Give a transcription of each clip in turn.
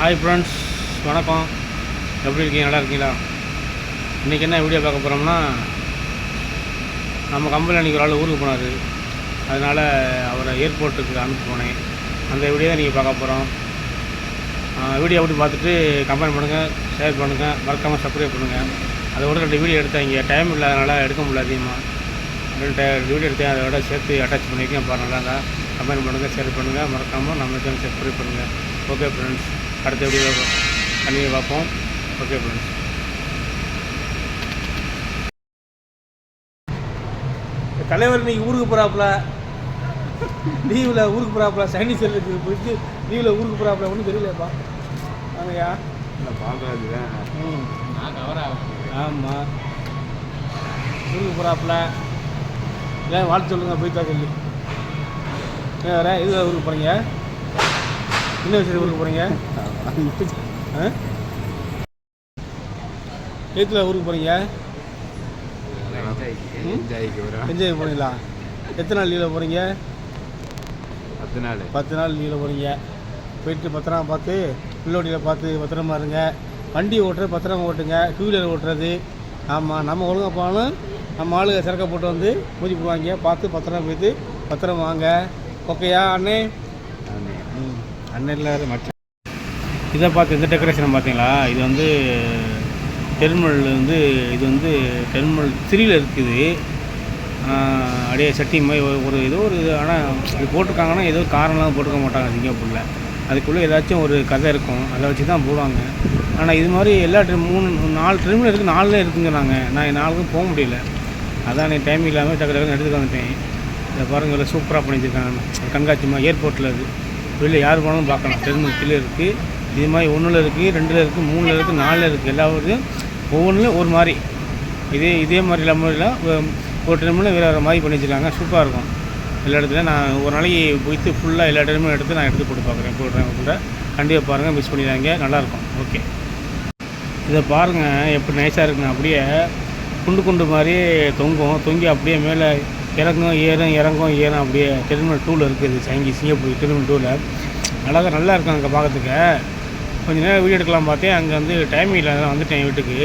Hi friends, வணக்கம். எப்படி இருக்கீங்க? நல்லா இருக்கீங்களா? இன்றைக்கி என்ன வீடியோ பார்க்க போகிறோம்னா, நம்ம கம்பெனியில் இன்றைக்கி ஒரு ஆள் ஊருக்கு போனார். அதனால் அவரை ஏர்போர்ட்டுக்கு அனுப்பி போனேன். அந்த வீடியோ தான் நீங்கள் பார்க்க போகிறோம். வீடியோ எப்படி பார்த்துட்டு கமெண்ட் பண்ணுங்கள், ஷேர் பண்ணுங்கள், மறக்காமல் சப்ஸ்கிரைப் பண்ணுங்கள். அதோட 2 வீடியோ எடுத்தேன். இங்கே டைம் இல்லாதனால எடுக்க முடியல அதிகமாக. 2 வீடியோ எடுத்தேன். அதோட சேர்த்து அட்டாச் பண்ணியிருக்கேன். பாருங்கள், நல்லா கமெண்ட் பண்ணுங்கள், ஷேர் பண்ணுங்கள், மறக்காமல் நம்ம சேனல் சப்ஸ்கிரைப் பண்ணுங்கள். ஓகே ஃப்ரெண்ட்ஸ், அடுத்த வீடியோ கண்டிப்பாக பார்ப்போம். Okay friends. தலைவர் இன்னைக்கு ஊருக்கு போகிறாப்புல, லீவில் ஊருக்கு போகிறாப்புல, சைனீஸ் செல்லுக்கு போயிட்டு லீவில் ஊருக்கு போகிறாப்புல. ஒன்றும் தெரியலையாப்பா. ஆமையா இல்லை பாக்குறது தான். நான் கவர் ஆகும். ஆமாம், ஊருக்கு போகிறாப்புல. ஏன் வாழ்த்து சொல்லுங்கள், போய்த்தா சொல்லி. வேறு இது ஊருக்கு போகிறீங்க? என்ன விஷயம் ஊருக்கு போகிறீங்க? ஏத்தில் ஊருக்கு போகிறீங்க? என்ஜாய் போகிறீங்களா? எத்தனை நாள் லீவில் போகிறீங்க? 10 நாள் லீவில் போகிறீங்க. போயிட்டு பத்திரமா பார்த்து, பிள்ளோட்டியில் பார்த்து பத்திரமா இருங்க. வண்டி ஓட்டுறது பத்திரமா ஓட்டுங்க. 2 வீலர் ஓட்டுறது. ஆமாம், நம்ம ஒழுங்காக போனாலும் நம்ம ஆளுங்க சரக்கை போட்டு வந்து மூஞ்சி போவாங்க. பார்த்து பத்திரமா போய்ட்டு பத்திரமா வாங்க. ஓகேயா அண்ணே? அண்ணன் இல்லை மச்சான். இதை பார்த்து இந்த டெக்கரேஷன் பார்த்தீங்களா? இது வந்து டெர்மினல் இது வந்து டெர்மினல் 3ல் இருக்குது. அப்படியே சட்டி மாதிரி ஒரு ஏதோ ஒரு இது. ஆனால் இது போட்டிருக்காங்கன்னா ஏதோ காரணம்லாம் போட்டுக்க மாட்டாங்க சிங்கப்பூரில். அதுக்குள்ளே ஏதாச்சும் ஒரு கதை இருக்கும், அதை வச்சு தான் போடுவாங்க. ஆனால் இது மாதிரி எல்லா 4 டெர்மினல் இருக்குது, 4 இருக்குங்கிறாங்க. நான் 4க்கும் போக முடியல. அதான் நீ டைம் இல்லாமல் டக்கு எடுத்துக்க வந்துட்டேன். இதை பாருங்கள், இதில் சூப்பராக பண்ணி வச்சுருக்காங்க. கண்காட்சிமா ஏர்போர்ட்டில் இருக்குது. வெளியில் யார் போனாலும் பார்க்கலாம். டெர்மினல் கீழே இருக்குது. இது மாதிரி 1ல் இருக்குது, 2ல் இருக்குது, 3ல் இருக்குது, 4ல் இருக்குது. எல்லாத்தையும் ஒவ்வொன்றுலையும் ஒரு மாதிரி இதே மாதிரி இல்லாமல் ஒரு டெர்மினல் வேறு மாதிரி பண்ணி வச்சுருக்காங்க. சூப்பராக இருக்கும். எல்லா இடத்துலையும் நான் ஒரு நாளைக்கு போய்ட்டு ஃபுல்லாக எல்லா டெர்மினலும் எடுத்து நான் எடுத்து போட்டு பார்க்குறேன். போடுறேன் கூட. கண்டிப்பாக பாருங்கள், மிஸ் பண்ணிடுறாங்க. நல்லாயிருக்கும். ஓகே, இதை பாருங்கள் எப்படி நைஸாக இருக்குங்க. அப்படியே குண்டு மாதிரி தொங்கி அப்படியே மேலே இறங்கும் ஏறும். அப்படியே டெர்மினல் 2ல் இருக்குது. சிங்கப்பூர் டெர்மினல் 2ல் அழகாக நல்லா இருக்கும். அங்கே பார்க்கறதுக்கு கொஞ்சம் நேரம் வீடியோ எடுக்கலாம் பார்த்தேன். அங்கே வந்து டைமிங் இல்லாத வந்துட்டேன் வீட்டுக்கு.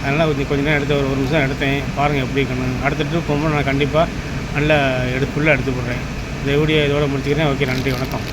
அதனால் கொஞ்சம் நேரம் எடுத்து ஒரு நிமிஷம் எடுத்தேன். பாருங்கள் எப்படி இருக்கணும். அடுத்த ட்ரிப் போகும்போது நான் கண்டிப்பாக நல்லா ஃபுல்லாக எடுத்து போடுறேன். இந்த வீடியோ இதோட முடிச்சுக்கிறேன். ஓகே, நன்றி, வணக்கம்.